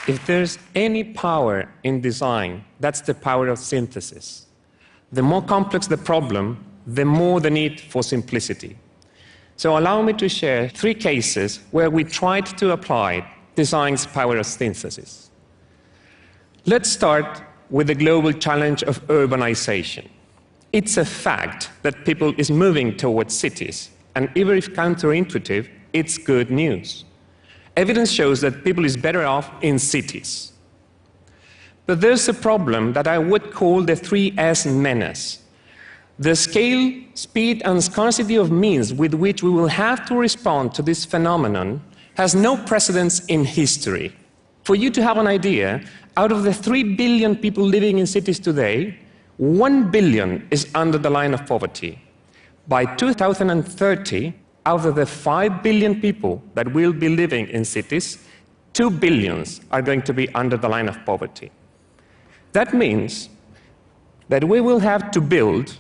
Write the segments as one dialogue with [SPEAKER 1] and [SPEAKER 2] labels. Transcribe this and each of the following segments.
[SPEAKER 1] If there's any power in design, that's the power of synthesis. The more complex the problem, the more the need for simplicity. So allow me to share 3 cases where we tried to apply design's power of synthesis. Let's start with the global challenge of urbanization. It's a fact that people is moving towards cities, and even if counterintuitive, it's good news. Evidence shows that people is better off in cities. But there's a problem that I would call the 3S menace. The scale, speed, and scarcity of means with which we will have to respond to this phenomenon has no precedence in history. For you to have an idea, out of the 3 billion people living in cities today, 1 billion is under the line of poverty. By 2030, out of the 5 billion people that will be living in cities, 2 billion are going to be under the line of poverty. That means that we will have to build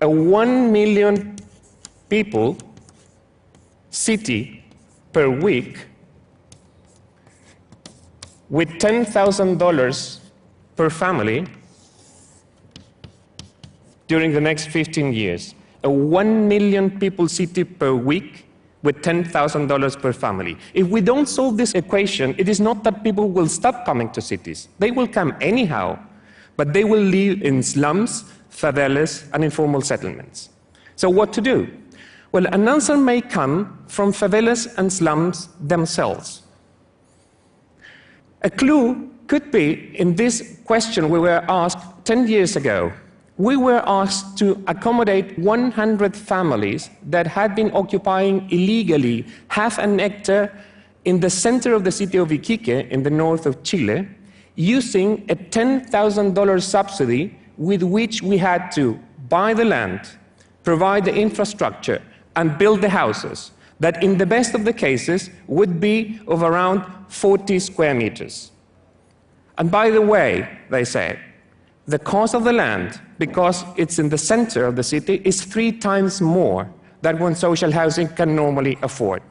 [SPEAKER 1] a 1 million people city per week with $10,000 per family during the next 15 years. A 1 million people city per week with $10,000 per family. If we don't solve this equation, it is not that people will stop coming to cities. They will come anyhow, but they will live in slums, favelas, and informal settlements. So what to do? Well, an answer may come from favelas and slums themselves. A clue could be in this question we were asked 10 years ago. We were asked to accommodate 100 families that had been occupying illegally half an hectare in the center of the city of Iquique in the north of Chile, using a $10,000 subsidy with which we had to buy the land, provide the infrastructure, and build the houses that in the best of the cases would be of around 40 square meters. And by the way, they said, the cost of the land, because it's in the center of the city, is 3 times more than what social housing can normally afford.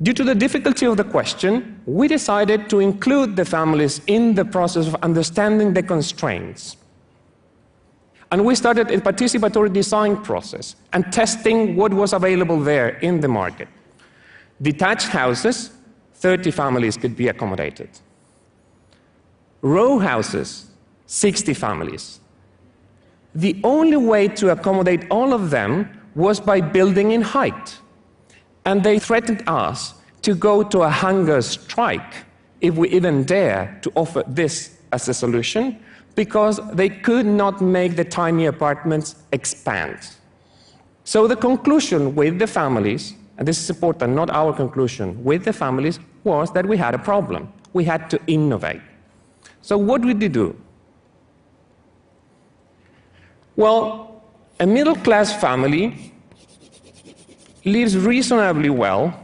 [SPEAKER 1] Due to the difficulty of the question, we decided to include the families in the process of understanding the constraints. And we started a participatory design process and testing what was available there in the market. Detached houses, 30 families could be accommodated. Row houses, 60 families. The only way to accommodate all of them was by building in height. And they threatened us to go to a hunger strike if we even dare to offer this as a solution, because they could not make the tiny apartments expand. So the conclusion with the families, and this is important, not our conclusion, with the families was that we had a problem. We had to innovate. So what did we do? Well, a middle-class family lives reasonably well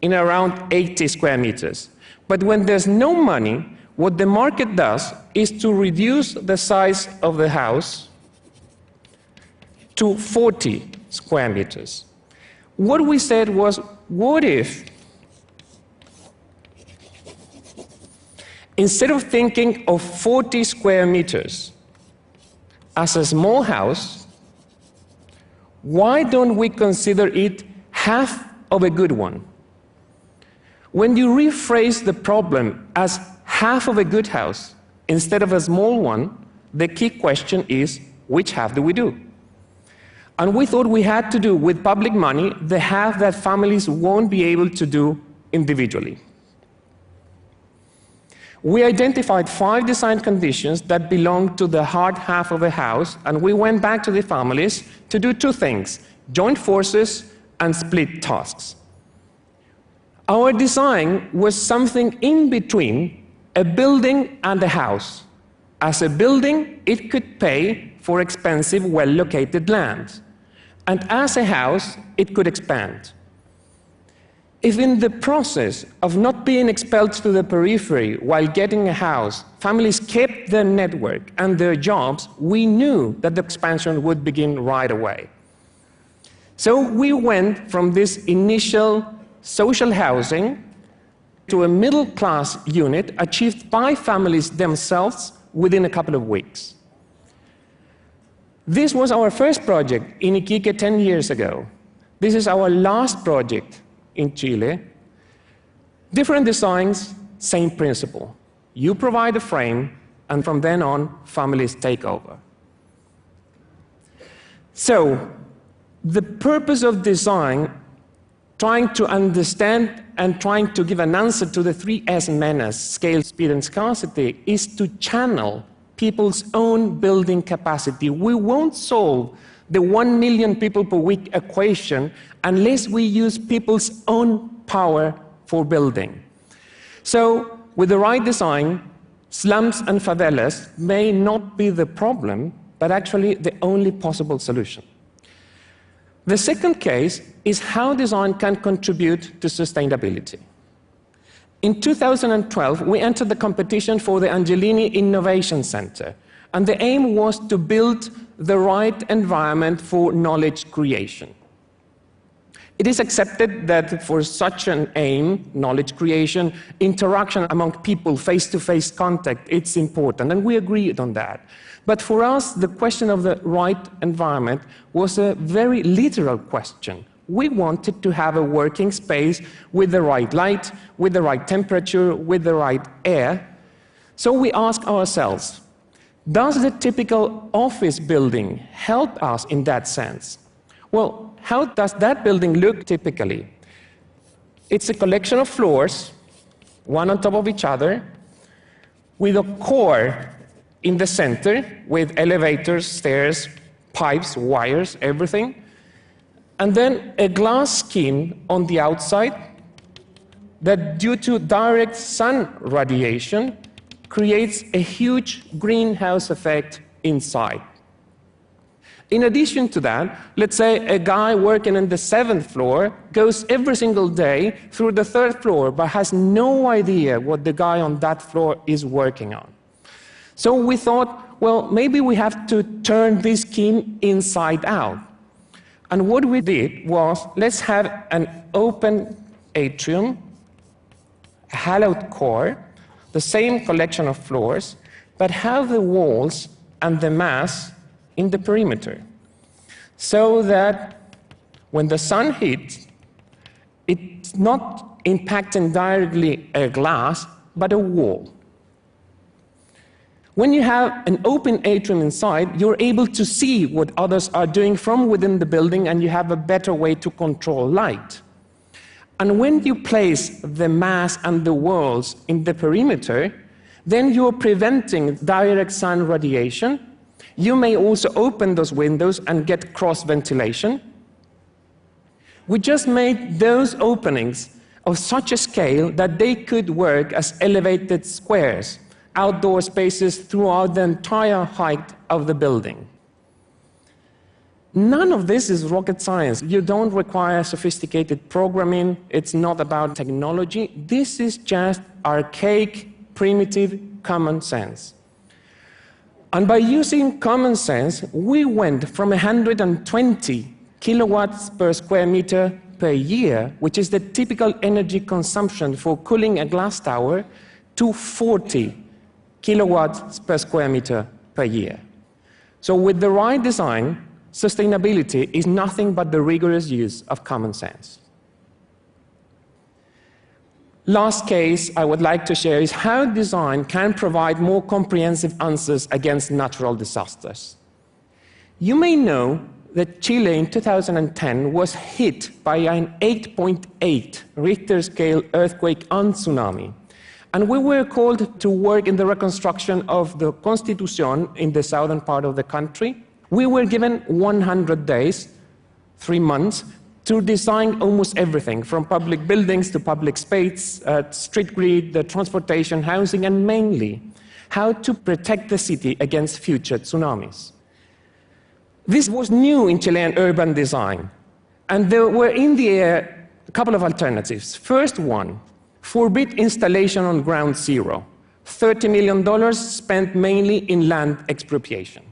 [SPEAKER 1] in around 80 square meters. But when there's no money, what the market does is to reduce the size of the house to 40 square meters. What we said was, what if, instead of thinking of 40 square meters as a small house, why don't we consider it half of a good one? When you rephrase the problem as half of a good house instead of a small one, the key question is, which half do we do? And we thought we had to do with public money the half that families won't be able to do individually. We identified 5 design conditions that belong to the hard half of a house, and we went back to the families to do 2 things: join forces and split tasks. Our design was something in between a building and a house. As a building, it could pay for expensive, well-located land. And as a house, it could expand. If in the process of not being expelled to the periphery while getting a house, families kept their network and their jobs, we knew that the expansion would begin right away. So we went from this initial social housing to a middle-class unit achieved by families themselves within a couple of weeks. This was our first project in Iquique 10 years ago. This is our last project in Chile. Different designs, same principle. You provide a frame, and from then on, families take over. So, the purpose of design, trying to understand and trying to give an answer to the 3S menace, scale, speed, and scarcity, is to channel people's own building capacity. We won't solve the 1 million people per week equation unless we use people's own power for building. So, with the right design, slums and favelas may not be the problem, but actually the only possible solution. The second case is how design can contribute to sustainability. In 2012, we entered the competition for the Angelini Innovation Center, and the aim was to build the right environment for knowledge creation. It is accepted that for such an aim, knowledge creation, interaction among people, face-to-face contact, it's important, and we agreed on that. But for us, the question of the right environment was a very literal question. We wanted to have a working space with the right light, with the right temperature, with the right air. So we asked ourselves, does the typical office building help us in that sense? Well, how does that building look typically? It's a collection of floors, one on top of each other, with a core in the center, with elevators, stairs, pipes, wires, everything, and then a glass skin on the outside that, due to direct sun radiation, creates a huge greenhouse effect inside. In addition to that, let's say a guy working on the 7th floor goes every single day through the 3rd floor but has no idea what the guy on that floor is working on. So we thought, well, maybe we have to turn this skin inside out. And what we did was, let's have an open atrium, a hollowed core, the same collection of floors, but have the walls and the mass in the perimeter, so that when the sun hits, it's not impacting directly a glass, but a wall. When you have an open atrium inside, you're able to see what others are doing from within the building, and you have a better way to control light. And when you place the mass and the walls in the perimeter, then you're preventing direct sun radiation. You may also open those windows and get cross-ventilation. We just made those openings of such a scale that they could work as elevated squares, outdoor spaces throughout the entire height of the building. None of this is rocket science. You don't require sophisticated programming. It's not about technology. This is just archaic, primitive common sense. And by using common sense, we went from 120 kilowatts per square meter per year, which is the typical energy consumption for cooling a glass tower, to 40 kilowatts per square meter per year. So with the right design, sustainability is nothing but the rigorous use of common sense. Last case I would like to share is how design can provide more comprehensive answers against natural disasters. You may know that Chile in 2010 was hit by an 8.8 Richter scale earthquake and tsunami. And we were called to work in the reconstruction of the Constitution in the southern part of the country. We were given 100 days, 3 months, to design almost everything, from public buildings to public space, street grid, the transportation, housing, and mainly how to protect the city against future tsunamis. This was new in Chilean urban design, and there were in the air a couple of alternatives. First one, forbid installation on ground zero, $30 million spent mainly in land expropriation.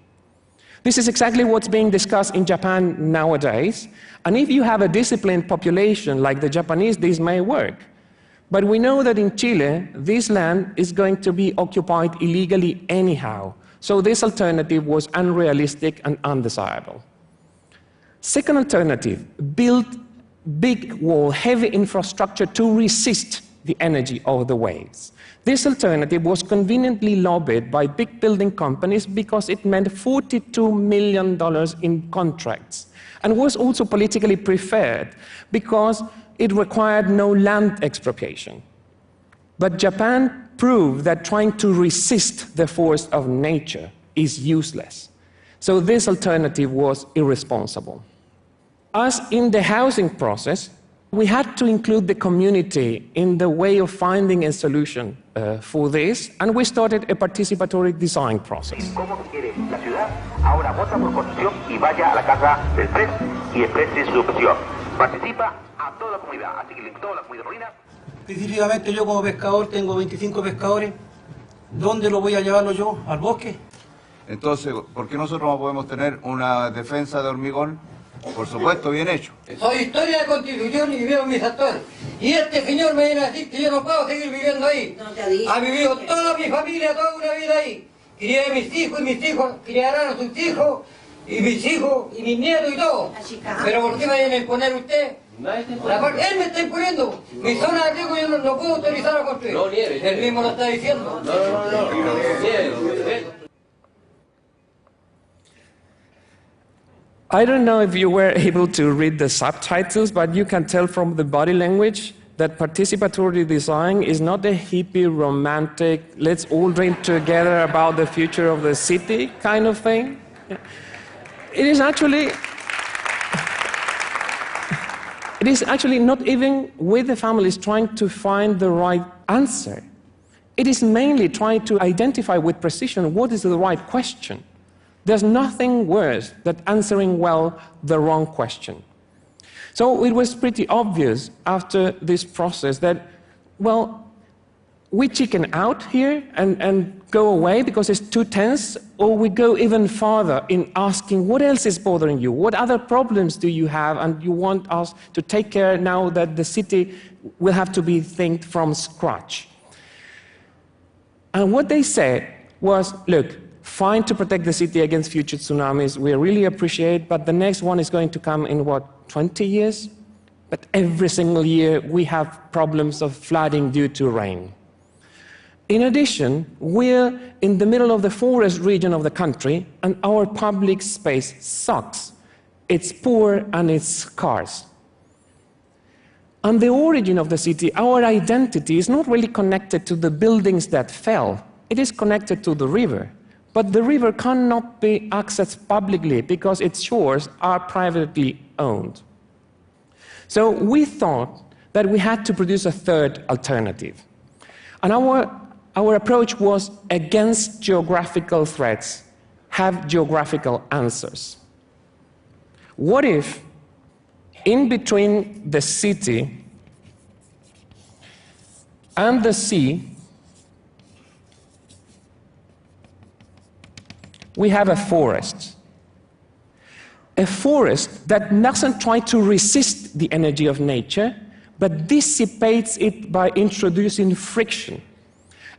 [SPEAKER 1] This is exactly what's being discussed in Japan nowadays. And if you have a disciplined population like the Japanese, this may work. But we know that in Chile, this land is going to be occupied illegally anyhow. So this alternative was unrealistic and undesirable. Second alternative, build big wall, heavy infrastructure to resist the energy of the waves. This alternative was conveniently lobbied by big building companies because it meant $42 million in contracts, and was also politically preferred because it required no land expropriation. But Japan proved that trying to resist the force of nature is useless. So this alternative was irresponsible. As in the housing process, we had to include the community in the way of finding a solution for this, and we started a participatory design process.
[SPEAKER 2] Específicamente yo como pescador tengo 25 pescadores. ¿Dónde lo voy a llevarlo yo? ¿Al bosque?
[SPEAKER 3] Entonces, ¿por qué nosotros no podemos tener una defensa de hormigón? Por supuesto, bien hecho.
[SPEAKER 2] Soy historia de Constitución y vivieron mis actores. Y este señor me viene a decir que yo no puedo seguir viviendo ahí. No te digo. Ha vivido toda mi familia, toda una vida ahí. Crié a mis hijos y mis hijos criarán a sus hijos, y mis hijos y mis nietos y todo. Pero ¿por qué me viene a imponer usted? Él me está imponiendo. Mi zona de riesgo yo no puedo autorizar a construir. No nieves. Él mismo lo está diciendo. No.
[SPEAKER 1] I don't know if you were able to read the subtitles, but you can tell from the body language that participatory design is not a hippie, romantic, let's all dream together about the future of the city kind of thing. It is actually not even with the families trying to find the right answer. It is mainly trying to identify with precision what is the right question. There's nothing worse than answering well the wrong question. So it was pretty obvious after this process that, well, we chicken out here and go away because it's too tense, or we go even farther in asking what else is bothering you, what other problems do you have, and you want us to take care now that the city will have to be think from scratch. And what they said was, look, fine to protect the city against future tsunamis, we really appreciate, but the next one is going to come in, 20 years? But every single year we have problems of flooding due to rain. In addition, we're in the middle of the forest region of the country, and our public space sucks. It's poor and it's scarce. And the origin of the city, our identity, is not really connected to the buildings that fell. It is connected to the river. But the river cannot be accessed publicly because its shores are privately owned. So we thought that we had to produce a third alternative. And our approach was against geographical threats, have geographical answers. What if, in between the city and the sea, we have a forest. A forest that doesn't try to resist the energy of nature, but dissipates it by introducing friction.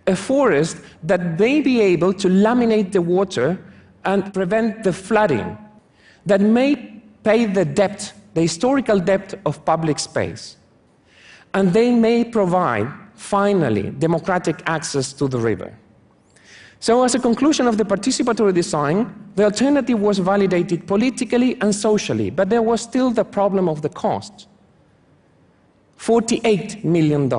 [SPEAKER 1] A forest that may be able to laminate the water and prevent the flooding, that may pay the debt, the historical debt of public space. And they may provide, finally, democratic access to the river. So as a conclusion of the participatory design, the alternative was validated politically and socially, but there was still the problem of the cost. $48 million.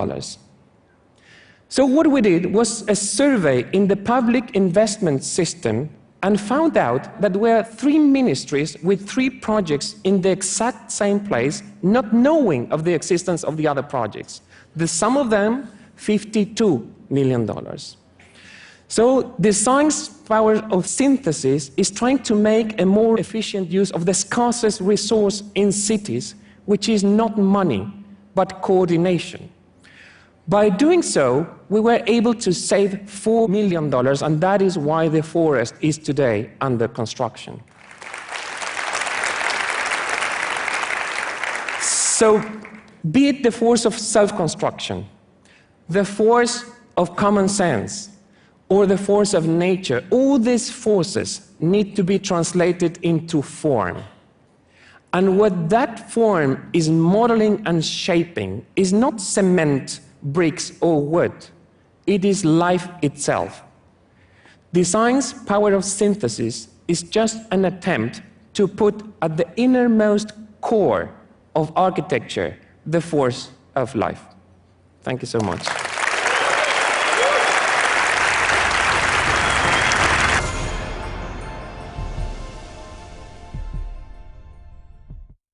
[SPEAKER 1] So what we did was a survey in the public investment system and found out that there were 3 ministries with 3 projects in the exact same place, not knowing of the existence of the other projects. The sum of them, $52 million. So design's power of synthesis is trying to make a more efficient use of the scarcest resource in cities, which is not money, but coordination. By doing so, we were able to save $4 million, and that is why the forest is today under construction. So, be it the force of self-construction, the force of common sense, or the force of nature, all these forces need to be translated into form. And what that form is modeling and shaping is not cement, bricks, or wood. It is life itself. Design's power of synthesis is just an attempt to put at the innermost core of architecture the force of life. Thank you so much.